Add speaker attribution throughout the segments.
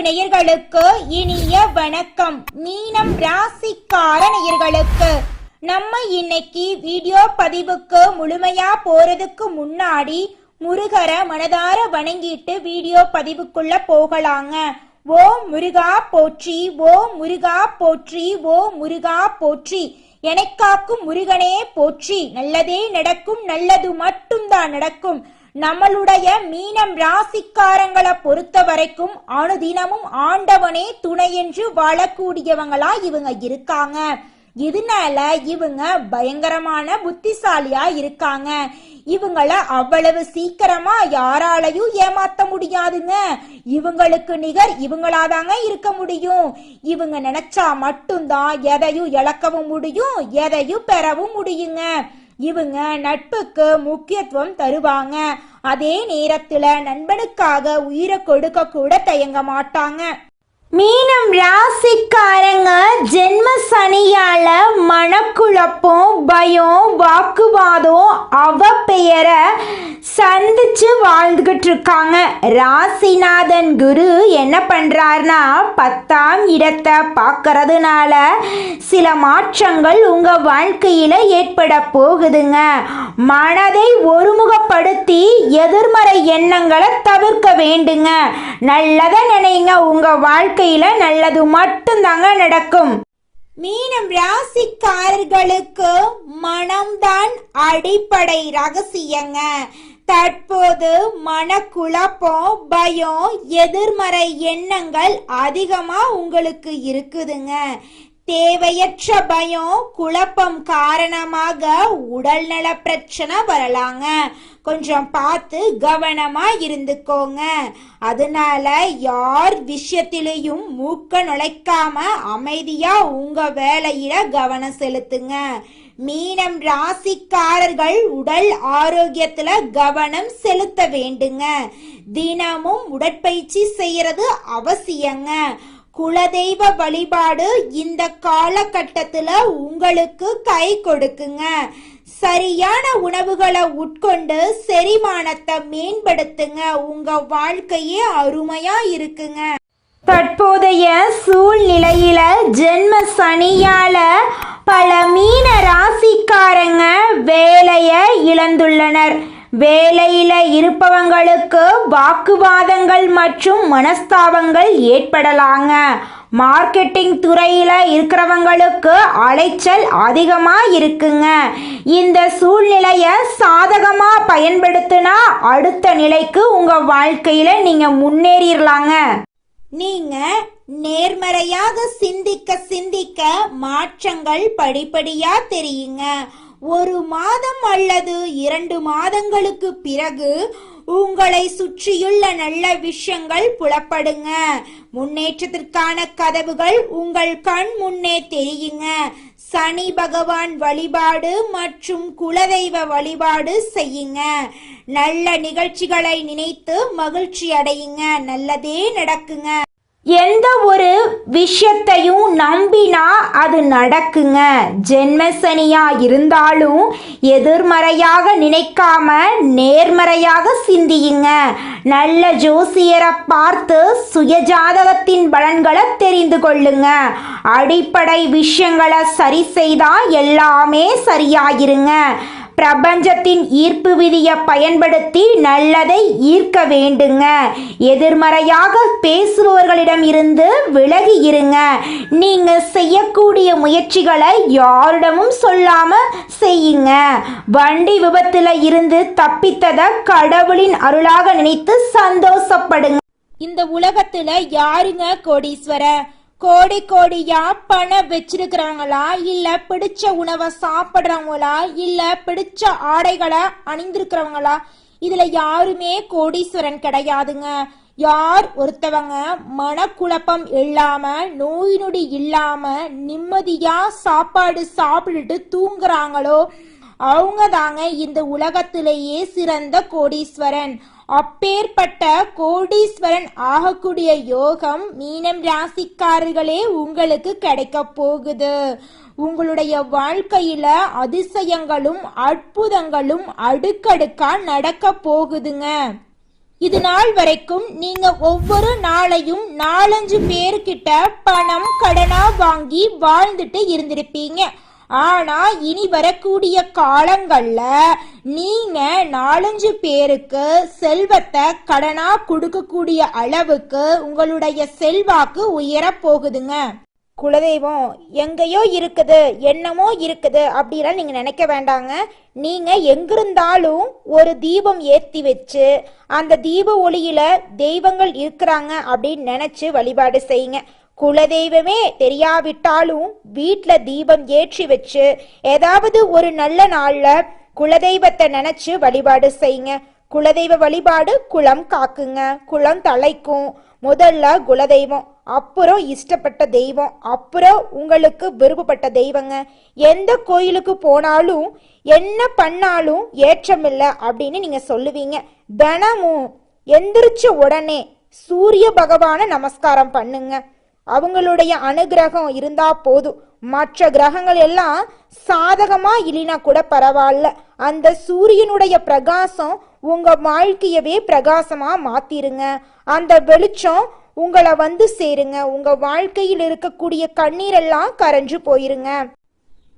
Speaker 1: நேயர்களுக்கு இனிய வணக்கம். மீனம் ராசிக்கார நேயர்களுக்கு நம்ம இன்னைக்கு வீடியோ பதிவுக்கு முழுமையா போறதுக்கு முன்னாடி முருகரை மனதார வணங்கிட்டு வீடியோ பதிவுக்குள்ள போகலாங்க. ஓ முருகா போற்றி, ஓ முருகா போற்றி, ஓ முருகா போற்றி, எனக்காக்கும் முருகனே போற்றி. நல்லதே நடக்கும், நல்லது மட்டும்தான் நடக்கும். நம்மளுடைய மீனம் ராசிக்காரங்களை பொறுத்த வரைக்கும் அனுதினமும் ஆண்டவனே துணை என்று வாழக்கூடியவங்களா இவங்க இருக்காங்க. இதனால இவங்க பயங்கரமான புத்திசாலியா இருக்காங்க. இவங்கள அவ்வளவு சீக்கிரமா யாராலையும் ஏமாத்த முடியாதுங்க. இவங்களுக்கு நிகர் இவங்களாதாங்க இருக்க முடியும். இவங்க நினைச்சா மட்டும்தான் எதையும் இழக்கவும் முடியும், எதையும் பெறவும் முடியுங்க. இவங்க நட்புக்கு முக்கியத்துவம் தருவாங்க. அதே நேரத்துல நண்பனுக்காக உயிரை கொடுக்க கூட தயங்க மாட்டாங்க. மீனம் ராசிக்காரங்க ஜென்ம சனியால மனக்குழப்பம், பயம், வாக்குவாதம், அவப்பெயரை சந்திச்சு வாழ்ந்துகிட்டு இருக்காங்க. ராசிநாதன் குரு என்ன பண்றாருன்னா 10ஆம் இடத்தை பார்க்கறதுனால சில மாற்றங்கள் உங்க வாழ்க்கையில ஏற்பட போகுதுங்க. மனதை ஒருமுகப்படுத்தி எதிர்மறை எண்ணங்களை தவிர்க்க வேண்டுங்க. நல்லதை நினைங்க, உங்க வாழ்க்கையில நல்லது மட்டும்தாங்க நடக்கும். மீனம் ராசிக்காரர்களுக்கு மனம்தான் அடிப்படை ரகசியங்க. தற்போது மனக்குழப்பம், பயம், எதிர்மறை எண்ணங்கள் அதிகமா உங்களுக்கு இருக்குதுங்க. தேவையற்ற பயம், குழப்பம் காரணமாக உடல்நல பிரச்சனை வரலாங்க. கொஞ்சம் பார்த்து கவனமா இருந்துக்கோங்க. அதனால யார் விஷயத்திலையும் மூக்க நுழைக்காம அமைதியா உங்க வேலையில கவனம் செலுத்துங்க. மீனம் ராசிக்காரர்கள் உடல் ஆரோக்கியத்துல கவனம் செலுத்த வேண்டுங்க. தினமும் உடற்பயிற்சி செய்யறது அவசியங்க. குலதெய்வ வழிபாடு இந்த காலகட்டத்துல உங்களுக்கு கை கொடுக்குங்க. சரியான உணவுகளை உட்கொண்டு செரிமானத்தை மேம்படுத்துங்க. உங்க வாழ்க்கையே அருமையா இருக்குங்க. தற்போதைய சூழ்நிலையில ஜென்ம சனியால பல மீன ராசிக்காரங்க வேலையை இழந்துள்ளனர். வேலையில இருப்பவங்களுக்கு வாக்குவாதங்கள் மற்றும் மனஸ்தாபங்கள் ஏற்படலாங்க. மார்க்கெட்டிங் துறையில இருக்கிறவங்களுக்கு அலைச்சல் அதிகமா இருக்குங்க. இந்த சூழ்நிலைய சாதகமா பயன்படுத்தினா அடுத்த நிலைக்கு உங்க வாழ்க்கையில நீங்க முன்னேறிடலாங்க. நீங்க நேர்மறையாக சிந்திக்க சிந்திக்க மாற்றங்கள் படிப்படியா தெரியுங்க. 1 மாதம் அல்லது 2 மாதங்களுக்கு பிறகு உங்களை சுற்றியுள்ள நல்ல விஷயங்கள் புலப்படுங்க. முன்னேற்றத்திற்கான கதவுகள் உங்கள் கண் முன்னே தெரியுங்க. சனி பகவான் வழிபாடு மற்றும் குலதெய்வ வழிபாடு செய்யுங்க. நல்ல நிகழ்ச்சிகளை நினைத்து மகிழ்ச்சி அடையுங்க. நல்லதே நடக்குங்க. எந்த ஒரு விஷயத்தையும் நம்பினா அது நடக்குங்க. ஜென்மசனியா இருந்தாலும் எதிர்மறையாக நினைக்காம நேர்மறையாக சிந்தியுங்க. நல்ல ஜோசியரை பார்த்து சுயஜாதகத்தின் பலன்களை தெரிந்து கொள்ளுங்க. அடிப்படை விஷயங்களை சரி செய்தா எல்லாமே சரியாயிருங்க. பிரபஞ்சத்தின் ஈர்ப்பு விதியை பயன்படுத்தி நல்லதை ஈர்க்க வேண்டுங்க. எதிர்மறையாக பேசுபவர்களிடம் இருந்து விலகி இருங்க. நீங்க செய்யக்கூடிய முயற்சிகளை யாரிடமும் சொல்லாம செய்யுங்க. வண்டி விபத்துல இருந்து தப்பித்தத கடவுளின் அருளாக நினைத்து சந்தோஷப்படுங்க. இந்த உலகத்துல யாருங்க கோடீஸ்வரர்? கோடி கோடியா பணம் வச்சிருக்கிறவங்களா, இல்ல பிடிச்ச உணவை சாப்பிடுறவங்களா, இல்ல பிடிச்ச ஆடைகளை அணிந்திருக்கிறவங்களா? இதுல யாருமே கோடீஸ்வரன் கிடையாதுங்க. யார் ஒருத்தவங்க மனக்குழப்பம் இல்லாம, நோய் நொடி இல்லாம நிம்மதியா சாப்பாடு சாப்பிட்டுட்டு தூங்குறாங்களோ அவங்க தாங்க இந்த உலகத்திலேயே சிறந்த கோடீஸ்வரன். அப்பேற்பட்ட கோடீஸ்வரன் ஆகக்கூடிய யோகம் மீனம் ராசிக்காரர்களே உங்களுக்கு கிடைக்க போகுது. உங்களுடைய வாழ்க்கையில அதிசயங்களும் அற்புதங்களும் அடுக்கடுக்கா நடக்க போகுதுங்க. இது நாள் வரைக்கும் நீங்க ஒவ்வொரு நாளையும் 4-5 பேருக்கிட்ட பணம் கடனா வாங்கி வாழ்ந்துட்டு இருந்திருப்பீங்க. ஆனா இனி வரக்கூடிய காலங்கள்ல நீங்க 4-5 பேருக்கு செல்வத்தை கடனா கொடுக்கக்கூடிய அளவுக்கு உங்களுடைய செல்வாக்கு உயர போகுதுங்க. குலதெய்வம் எங்கேயோ இருக்குது, என்னமோ இருக்குது அப்படிலாம் நீங்க நினைக்க வேண்டாங்க. நீங்க எங்கிருந்தாலும் ஒரு தீபம் ஏற்றி வச்சு அந்த தீப ஒளியில தெய்வங்கள் இருக்கிறாங்க அப்படின்னு நினைச்சு வழிபாடு செய்யுங்க. குலதெய்வமே தெரியாவிட்டாலும் வீட்டில் தீபம் ஏற்றி வச்சு ஏதாவது ஒரு நல்ல நாள்ல குலதெய்வத்தை நினைச்சு வழிபாடு செய்யுங்க. குலதெய்வ வழிபாடு குலம் காக்குங்க, குலம் தலைக்கும். முதல்ல குலதெய்வம், அப்புறம் இஷ்டப்பட்ட தெய்வம், அப்புறம் உங்களுக்கு விருப்பப்பட்ட தெய்வங்க. எந்த கோயிலுக்கு போனாலும் என்ன பண்ணாலும் ஏற்றமில்லை அப்படின்னு நீங்க சொல்லுவீங்க. தினமும் எந்திரிச்ச உடனே சூரிய பகவானை நமஸ்காரம் பண்ணுங்க. அவங்களுடைய அனுகிரகம் இருந்தா போதும். மற்ற கிரகங்கள் எல்லாம் சாதகமா இல்லைனா கூட பரவாயில்ல, அந்த சூரியனுடைய பிரகாசம் உங்க வாழ்க்கையவே பிரகாசமா மாத்திருங்க. அந்த வெளிச்சம் உங்களை வந்து சேருங்க. உங்க வாழ்க்கையில் இருக்கக்கூடிய கண்ணீரெல்லாம் கரைஞ்சு போயிருங்க.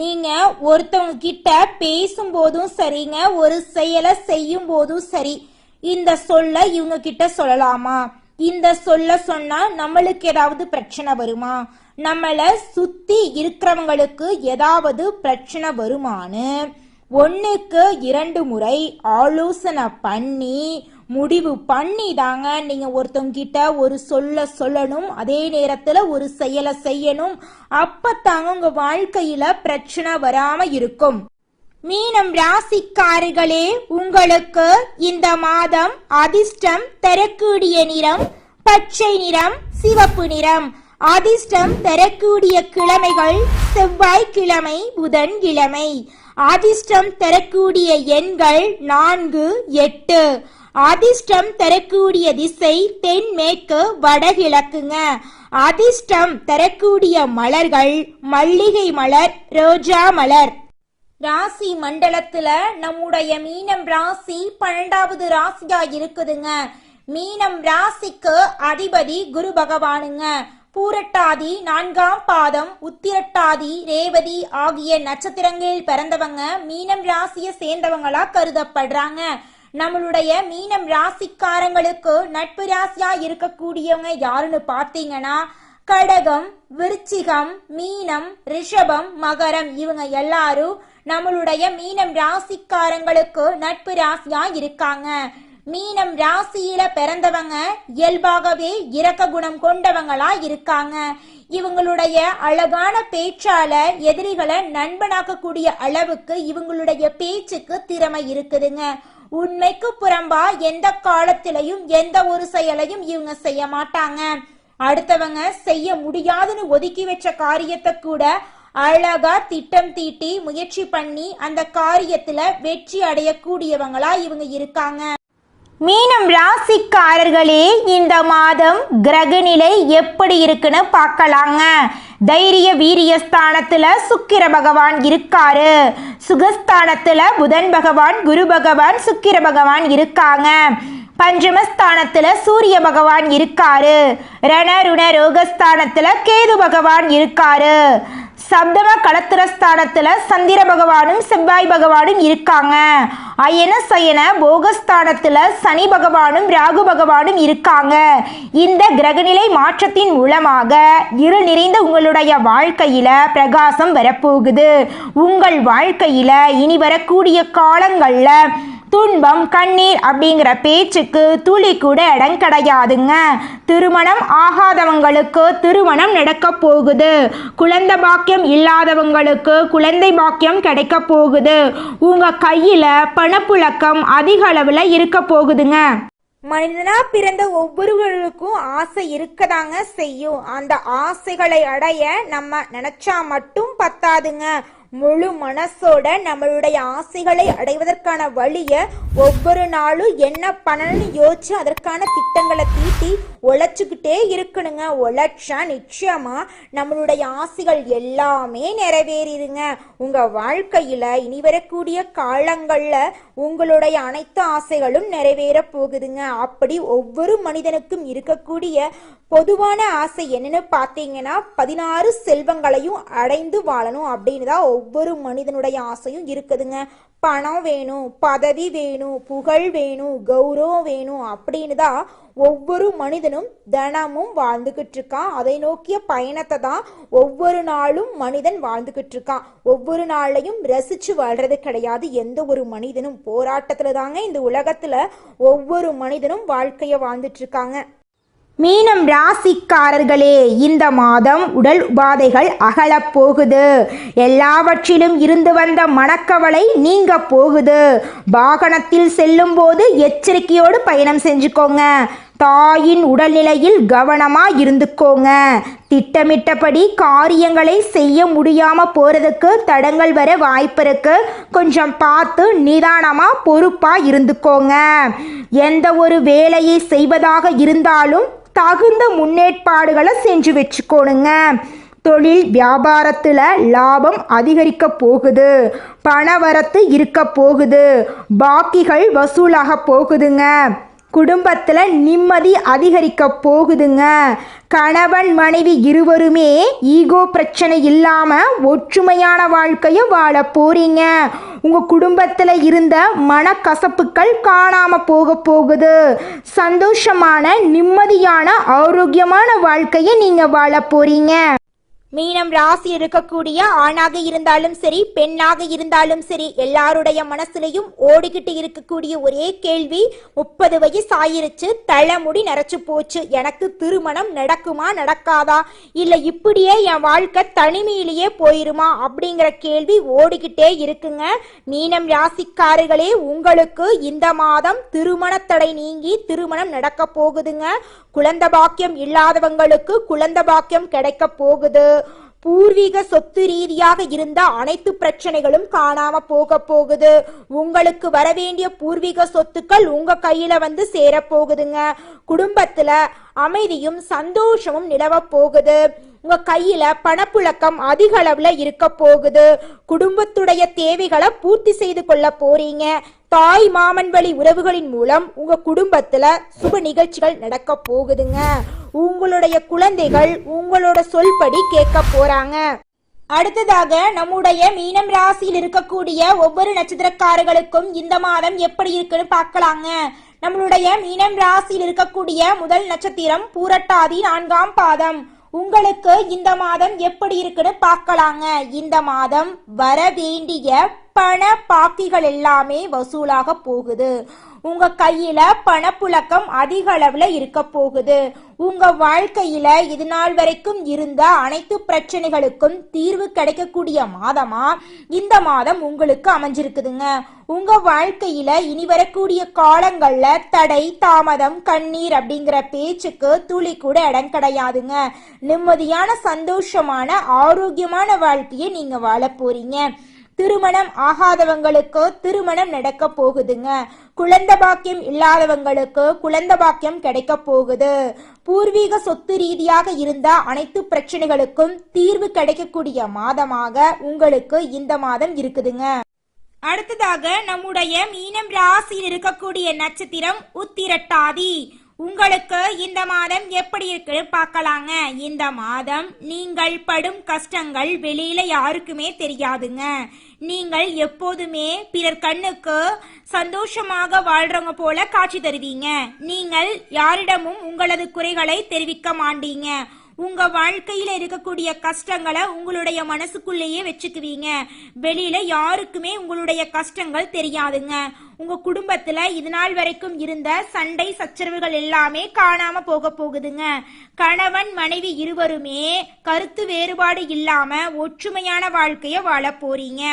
Speaker 1: நீங்க ஒருத்தவங்க கிட்ட பேசும்போதும் சரிங்க, ஒரு செயலை செய்யும் போதும் சரி, இந்த சொல்ல இவங்க கிட்ட சொல்லலாமா, இந்த சொல்ல சொன்னா நம்மளுக்கு ஏதாவது பிரச்சனை வருமா, நம்மளை சுத்தி இருக்கிறவங்களுக்கு ஏதாவது பிரச்சனை வருமானு 1க்கு 2 முறை ஆலோசனை பண்ணி முடிவு பண்ணி தாங்க நீங்க ஒருத்தவங்க கிட்ட ஒரு சொல்ல சொல்லணும், அதே நேரத்துல ஒரு செயலை செய்யணும். அப்பத்தாங்க உங்க வாழ்க்கையில பிரச்சனை வராம இருக்கும். மீனம் ராசிக்காரர்களே, உங்களுக்கு இந்த மாதம் அதிர்ஷ்டம் தரக்கூடிய நிறம் பச்சை நிறம், சிவப்பு நிறம். அதிர்ஷ்டம் தரக்கூடிய கிழமைகள் செவ்வாய்க்கிழமை, புதன்கிழமை. அதிர்ஷ்டம் தரக்கூடிய எண்கள் 4, 8. அதிர்ஷ்டம் தரக்கூடிய திசை தென்மேற்கு வடகிழக்குங்க. அதிர்ஷ்டம் தரக்கூடிய மலர்கள் மல்லிகை மலர், ரோஜா மலர். ராசி மண்டலத்துல நம்முடைய மீனம் ராசி 12வது ராசியா இருக்குதுங்க. மீனம் ராசிக்கு அதிபதி குரு பகவானுங்க. பூரட்டாதி 4ஆம் பாதம், உத்திரட்டாதி, ரேவதி ஆகிய நட்சத்திரங்களில் பிறந்தவங்க மீனம் ராசியை சேர்ந்தவங்களா கருதப்படுறாங்க. நம்மளுடைய மீனம் ராசிக்காரங்களுக்கு நட்பு ராசியா இருக்கக்கூடியவங்க யாருன்னு பார்த்தீங்கன்னா கடகம், விருச்சிகம், மீனம், ரிஷபம், மகரம். இவங்க எல்லாரும் நம்மளுடைய மீனம் ராசிக்காரங்களுக்கு நட்பு ராசியா இருக்காங்க. மீனம் ராசியில பிறந்தவங்க இயல்பாகவே இரக்க குணம் கொண்டவங்களா இருக்காங்க. இவங்களுடைய அழகான பேச்சால எதிரிகளை நண்பனாக்கக்கூடிய அளவுக்கு இவங்களுடைய பேச்சுக்கு திறமை இருக்குதுங்க. உண்மைக்கு புறம்பா எந்த காலத்திலையும் எந்த ஒரு செயலையும் இவங்க செய்ய மாட்டாங்க. அடுத்தவங்க செய்ய முடியாதுன்னு ஒதுக்கி வச்ச காரியத்தை கூட அழகா திட்டம் தீட்டி முயற்சி பண்ணி அந்த காரியத்துல வெற்றி அடையக்கூடியவங்களா இவங்க இருக்காங்க. மீனம் ராசிக்காரர்களே, இந்த மாதம் கிரகநிலை எப்படி இருக்குன்னு பார்க்கலாங்க. தைரிய வீரிய ஸ்தானத்துல சுக்கிர பகவான் இருக்காரு. சுகஸ்தானத்துல புதன் பகவான், குரு பகவான், சுக்கிர பகவான் இருக்காங்க. பஞ்சமஸ்தானத்துல சூரிய பகவான் இருக்காரு. ரணருண ரோகஸ்தானத்துல கேது பகவான் இருக்காரு. சப்தம களத்திரஸ்தானத்துல சந்திர பகவானும் செவ்வாய் பகவானும் இருக்காங்க. அயன சயன போகஸ்தானத்துல சனி பகவானும் ராகு பகவானும் இருக்காங்க. இந்த கிரகநிலை மாற்றத்தின் மூலமாக இருள் நிறைந்த உங்களுடைய வாழ்க்கையில பிரகாசம் வரப்போகுது. உங்கள் வாழ்க்கையில இனி வரக்கூடிய காலங்கள்ல துன்பம், கண்ணீர் அப்படிங்கிற பேச்சுக்கு துளி கூட இடம் கிடையாதுங்க. திருமணம் ஆகாதவங்களுக்கு திருமணம் நடக்க போகுது. குழந்தை பாக்கியம் இல்லாதவங்களுக்கு குழந்தை பாக்கியம் கிடைக்க போகுது. உங்க கையில பணப்புழக்கம் அதிக அளவுல இருக்க போகுதுங்க. மனிதனா பிறந்த ஒவ்வொருவருக்கும் ஆசை இருக்கதாங்க செய்யும். அந்த ஆசைகளை அடைய நம்ம நினைச்சா மட்டும் பத்தாதுங்க. முழு மனசோட நம்மளுடைய ஆசைகளை அடைவதற்கான வழியை ஒவ்வொரு நாளும் என்ன பண்ணணும்னு யோசிச்சு அதற்கான திட்டங்களை தீட்டி உழைச்சிக்கிட்டே இருக்கணுங்க. உழைச்சா நிச்சயமா நம்மளுடைய ஆசைகள் எல்லாமே நிறைவேறிடுங்க. உங்க வாழ்க்கையில இனி வரக்கூடிய காலங்கள்ல உங்களுடைய அனைத்து ஆசைகளும் நிறைவேற போகுதுங்க. அப்படி ஒவ்வொரு மனிதனுக்கும் இருக்கக்கூடிய பொதுவான ஆசை என்னன்னு பார்த்தீங்கன்னா 16 செல்வங்களையும் அடைந்து வாழணும் அப்படின்னு தான் ஒவ்வொரு மனிதனுடைய ஆசையும் இருக்குதுங்க. பணம் வேணும், பதவி வேணும், புகழ் வேணும், கௌரவம் வேணும் அப்படின்னு தான் ஒவ்வொரு மனிதனும் தினமும் வாழ்ந்துகிட்டு இருக்கான். அதை நோக்கிய பயணத்தை தான் ஒவ்வொரு நாளும் மனிதன் வாழ்ந்துகிட்டு இருக்கான். ஒவ்வொரு நாளையும் ரசிச்சு வாழ்றது கிடையாது. எந்த ஒரு மனிதனும் போராட்டத்துல தாங்க இந்த உலகத்துல ஒவ்வொரு மனிதனும் வாழ்க்கைய வாழ்ந்துட்டு இருக்காங்க. மீனம் ராசிக்காரர்களே, இந்த மாதம் உடல் உபாதைகள் அகலப் போகுது. எல்லாவற்றிலும் இருந்து வந்த மனக்கவலை நீங்க போகுது. வாகனத்தில் செல்லும் போது எச்சரிக்கையோடு பயணம் செஞ்சுக்கோங்க. தாயின் உடல்நிலையில் கவனமா இருந்துக்கோங்க. திட்டமிட்டபடி காரியங்களை செய்ய முடியாம போறதுக்கு தடங்கள் வர வாய்ப்பு இருக்கு. கொஞ்சம் பார்த்து நிதானமா பொறுப்பா இருந்துக்கோங்க. எந்த ஒரு வேலையை செய்வதாக இருந்தாலும் தகுந்த முன்னேற்பாடுகளை செஞ்சு வச்சுக்கோணுங்க. தொழில் வியாபாரத்தில் லாபம் அதிகரிக்க போகுது. பணவரத்து இருக்க போகுது. பாக்கிகள் வசூலாக போகுதுங்க. குடும்பத்தில் நிம்மதி அதிகரிக்க போகுதுங்க. கணவன் மனைவி இருவருமே ஈகோ பிரச்சனை இல்லாமல் ஒற்றுமையான வாழ்க்கையை வாழ போறீங்க. உங்கள் குடும்பத்தில் இருந்த மனக்கசப்புகள் காணாமல் போக போகுது. சந்தோஷமான நிம்மதியான ஆரோக்கியமான வாழ்க்கையை நீங்கள் வாழ போறீங்க. மீனம் ராசி இருக்கக்கூடிய ஆணாக இருந்தாலும் சரி, பெண்ணாக இருந்தாலும் சரி, எல்லாருடைய மனசுலையும் ஓடிக்கிட்டு இருக்கக்கூடிய ஒரே கேள்வி, 30 வயசு ஆயிருச்சு, தலைமுடி நரைச்சு போச்சு, எனக்கு திருமணம் நடக்குமா நடக்காதா, இல்லை இப்படியே என் வாழ்க்கை தனிமையிலேயே போயிருமா அப்படிங்கிற கேள்வி ஓடிக்கிட்டே இருக்குங்க. மீனம் ராசிக்காரர்களே, உங்களுக்கு இந்த மாதம் திருமண தடை நீங்கி திருமணம் நடக்க போகுதுங்க. குழந்தை பாக்கியம் இல்லாதவங்களுக்கு குழந்தை பாக்கியம் கிடைக்க போகுது. பூர்வீக சொத்து ரீதியாக இருந்த அனைத்து பிரச்சனைகளும் காணாம போக போகுது. உங்களுக்கு வரவேண்டிய பூர்வீக சொத்துக்கள் உங்க கையில வந்து சேர போகுதுங்க. குடும்பத்துல அமைதியும் சந்தோஷமும் நிலவ போகுது. உங்க கையில பணப்புழக்கம் அதிக அளவுல இருக்க போகுது. குடும்பத்துடைய தேவைகளை பூர்த்தி செய்து கொள்ள போறீங்க. தாய் மாமன் வழி உறவுகளின் மூலம் உங்க குடும்பத்துல சுப நிகழ்ச்சிகள் நடக்க போகுதுங்க. உங்களுடைய குழந்தைகள் உங்களோட சொல்படி கேட்க போறாங்க. அடுத்ததாக நம்முடைய மீனம் ராசியில் இருக்கக்கூடிய ஒவ்வொரு நட்சத்திரக்காரர்களுக்கும் இந்த மாதம் எப்படி இருக்குன்னு பார்க்கலாங்க. நம்மளுடைய மீனம் ராசியில் இருக்கக்கூடிய முதல் நட்சத்திரம் பூரட்டாதி 4ஆம் பாதம். உங்களுக்கு இந்த மாதம் எப்படி இருக்குன்னு பார்க்கலாங்க. இந்த மாதம் வர வேண்டிய பண பாக்கிகள் எல்லாமே வசூலாக போகுது. உங்க கையில பணப்புழக்கம் அதிக அளவுல இருக்க போகுது. உங்க வாழ்க்கையில இது நாள் வரைக்கும் இருந்த அனைத்து பிரச்சனைகளுக்கும் தீர்வு கிடைக்கக்கூடிய மாதமா இந்த மாதம் உங்களுக்கு அமைஞ்சிருக்குதுங்க. உங்க வாழ்க்கையில இனி வரக்கூடிய காலங்கள்ல தடை தாமதம் கண்ணீர் அப்படிங்கிற பேச்சுக்கு துளி கூட இடம் கிடையாதுங்க. நிம்மதியான சந்தோஷமான ஆரோக்கியமான வாழ்க்கையை நீங்க வாழ போறீங்க. திருமணம் ஆகாதவங்களுக்கு திருமணம் நடக்க போகுதுங்க. குழந்தை பாக்கியம் இல்லாதவங்களுக்கு குழந்தை பாக்கியம் கிடைக்க போகுது. பூர்வீக சொத்து ரீதியாக இருந்த அனைத்து பிரச்சனைகளுக்கும் தீர்வு கிடைக்கக்கூடிய மாதமாக உங்களுக்கு இந்த மாதம் இருக்குதுங்க. அடுத்ததாக நம்முடைய மீனம் ராசியில் இருக்கக்கூடிய நட்சத்திரம் உத்திரட்டாதி. உங்களுக்கு இந்த மாதம் எப்படி இருக்கு பார்க்கலாங்க. இந்த மாதம் நீங்கள் படும் கஷ்டங்கள் வெளியில யாருக்குமே தெரியாதுங்க. நீங்கள் எப்போதுமே பிறர் கண்ணுக்கு சந்தோஷமாக வாழ்றவங்க போல காட்சி தருவீங்க. நீங்கள் யாரிடமும் உங்களது குறைகளை தெரிவிக்க மாட்டீங்க. உங்க வாழ்க்கையில இருக்கக்கூடிய கஷ்டங்களை உங்களுடைய மனசுக்குள்ளேயே வச்சுக்குவீங்க. வெளியில யாருக்குமே உங்களுடைய கஷ்டங்கள் தெரியாதுங்க. உங்க குடும்பத்துல இது நாள் வரைக்கும் இருந்த சண்டை சச்சரவுகள் எல்லாமே காணாம போக போகுதுங்க. கணவன் மனைவி இருவருமே கருத்து வேறுபாடு இல்லாம ஒற்றுமையான வாழ்க்கைய வாழ போறீங்க.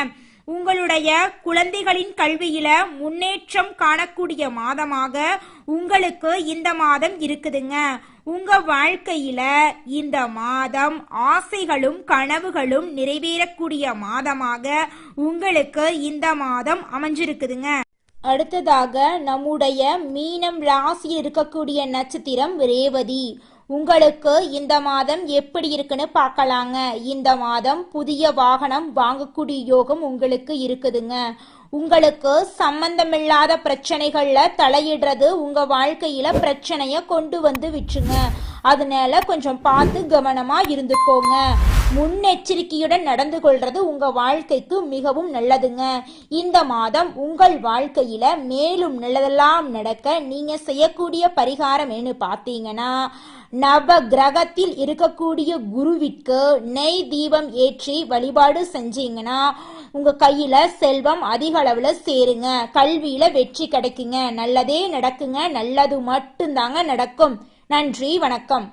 Speaker 1: உங்களுடைய குழந்தைகளின் கல்வியில முன்னேற்றம் காணக்கூடிய மாதமாக உங்களுக்கு இந்த மாதம் இருக்குதுங்க. உங்க வாழ்க்கையில இந்த மாதம் ஆசைகளும் கனவுகளும் நிறைவேறக்கூடிய மாதமாக உங்களுக்கு இந்த மாதம் அமைஞ்சிருக்குதுங்க. அடுத்ததாக நம்முடைய மீனம் ராசி இருக்கக்கூடிய நட்சத்திரம் ரேவதி. உங்களுக்கு இந்த மாதம் எப்படி இருக்குன்னு பார்க்கலாங்க. இந்த மாதம் புதிய வாகனம் வாங்கக்கூடிய யோகம் உங்களுக்கு இருக்குதுங்க. உங்களுக்கு சம்பந்தமில்லாத பிரச்சனைகள்ல தலையிடுறது உங்க வாழ்க்கையில பிரச்சனைய கொண்டு வந்து விட்டுருங்க. அதனால கொஞ்சம் பார்த்து கவனமா இருந்துக்கோங்க. முன்னெச்சரிக்கையுடன் நடந்து கொள்றது உங்க வாழ்க்கைக்கு மிகவும் நல்லதுங்க. இந்த மாதம் உங்கள் வாழ்க்கையில மேலும் நல்லதெல்லாம் நடக்க நீங்க செய்யக்கூடிய பரிகாரம் என்ன பார்த்தீங்கன்னா, நவ கிரகத்தில் இருக்கக்கூடிய குருவிற்கு நெய் தீபம் ஏற்றி வழிபாடு செஞ்சீங்கன்னா உங்க கையில செல்வம் அதிக அளவுல சேருங்க. கல்வியில வெற்றி கிடைக்குங்க. நல்லதே நடக்குங்க. நல்லது மட்டும்தாங்க நடக்கும். நன்றி, வணக்கம்.